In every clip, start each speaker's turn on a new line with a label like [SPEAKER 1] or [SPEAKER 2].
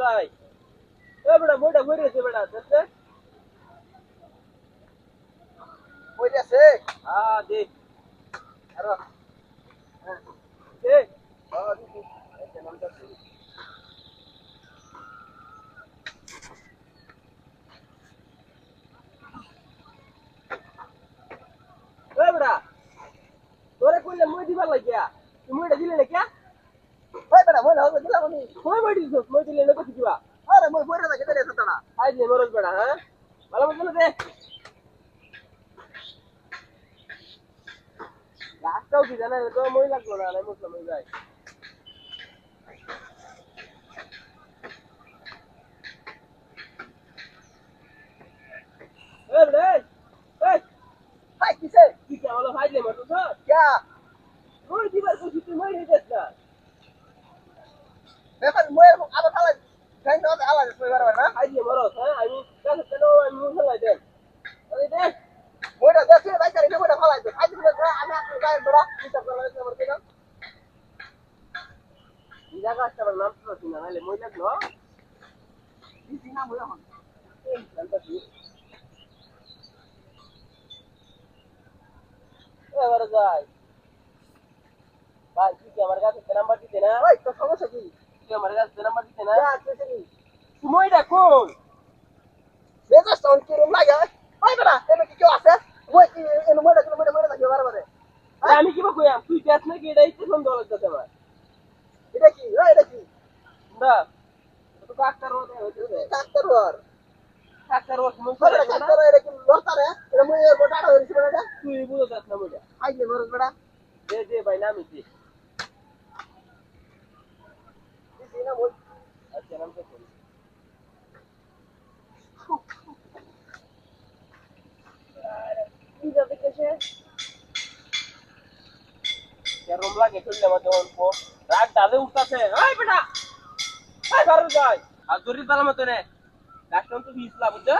[SPEAKER 1] ভাই এ বেটা বইটা ঘুরেছে বেটা দেখতে
[SPEAKER 2] কইতাছে
[SPEAKER 1] হ্যাঁ দে
[SPEAKER 2] আরো
[SPEAKER 1] দে বাবা দিছি একটা নামটা দে এ বেটা তোরে কইলে মই দিবার লাগিয়া তুই মইটা দিলে না কে
[SPEAKER 2] ওই বেটা মই না দিলাম আমি
[SPEAKER 1] মই দিছস মই দিলে না কত দিবা
[SPEAKER 2] আরে মই বইরা না কেটে এসে না
[SPEAKER 1] আই দে মরজ বেটা হ্যাঁ ভালো মতো দে লাস্টটাও কি জানা তো মই লাগলো না আমি মুসলাম হয়ে যায় এ রে এই
[SPEAKER 2] হাই কিসে
[SPEAKER 1] কি কে হলো ফাইলে মতো তো
[SPEAKER 2] क्या
[SPEAKER 1] মই দিবার কইছি তুই মই দিস না
[SPEAKER 2] এখন মই আবার খালা গাইন না আলাদা মই বারবার না
[SPEAKER 1] ফাইলে মরজ হ্যাঁ আমি কাছে কেন আমি মুসলাই দেন আরে দে
[SPEAKER 2] মইটা দেখে ভাই করে মইটা ফালাই দে আই দিলে আমি আপনি গাইন বড় হিসাব করে লাগছে আমার দিনা
[SPEAKER 1] এই জায়গাটা আমার নাম তো না নালে মই লাগলো
[SPEAKER 2] দিছি না মই এখন
[SPEAKER 1] এই জানতা কি এবার যাই ভাই কি আমার কাছে নাম্বার দিতে না
[SPEAKER 2] ওই তো সমস্যা কি
[SPEAKER 1] কি আমার কাছে নাম্বার দিতে না
[SPEAKER 2] क्या कैसे की
[SPEAKER 1] সময়টা কোন
[SPEAKER 2] মেজাজ টাউন কি রুম লাগে ওই বেটা এনে কি কেউ আছে মই কি এনে মইটা কি বারবার
[SPEAKER 1] আমি কি কইয়াম তুই ক্যাশ নাকি এটা ইচ্ছে সন্দেহ লাগতেছে আমার
[SPEAKER 2] এটা কি এটা কি
[SPEAKER 1] না তো ডাক্তার হতে হইতেছে
[SPEAKER 2] ডাক্তার ওর
[SPEAKER 1] ডাক্তার ওর সময়
[SPEAKER 2] বড় ডাক্তার এটা কি লড়তারে এটা মই গোটা ধরিছি বেটা
[SPEAKER 1] তুই বুঝো যাস না বুঝা
[SPEAKER 2] আইলে মরজ বেটা
[SPEAKER 1] দে দে ভাই নাম দিছি
[SPEAKER 2] দিছি না মই
[SPEAKER 1] আচ্ছা নাম তো করি
[SPEAKER 2] কি যাবে কেসে
[SPEAKER 1] কেরম লাগে চললে মধ্যে অল্প রাগ দাদে উঠতাছে এই বেটা এই বারো যাই আর দড়ি তালা মতো নে ডাক্তার তো বিছলা বুঝছো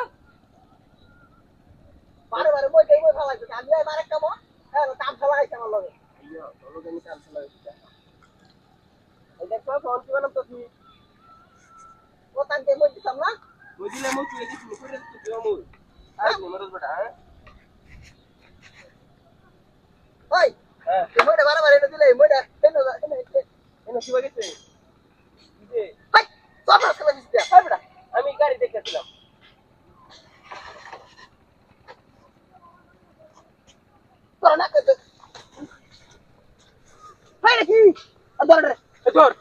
[SPEAKER 2] বারে বারে মই দেই মই ফালাইছি আমি আর একটা মো হ্যাঁ কাম ফালাইছে আমার লগে
[SPEAKER 1] ইয়া বলো জানি কাল চলা হইছে এই দেখো ফোন কি বানাম তো তুই
[SPEAKER 2] ও তানকে মই দিতাম না
[SPEAKER 1] মই দিলে মই তুই দিছি করে দিছি দিও মই আই নিমরজ বেটা হ্যাঁ
[SPEAKER 2] ওই
[SPEAKER 1] হ্যাঁ
[SPEAKER 2] মইটা বারে বারে এটা দিলে মইটা কেন
[SPEAKER 1] এনে কি বাগেছে যে
[SPEAKER 2] হাই সব রাস্তা দিছি দিয়া
[SPEAKER 1] এই বেটা আমি গাড়ি দেখতেছিলাম
[SPEAKER 2] তোর না কত হাই নাকি আদর রে
[SPEAKER 1] ধর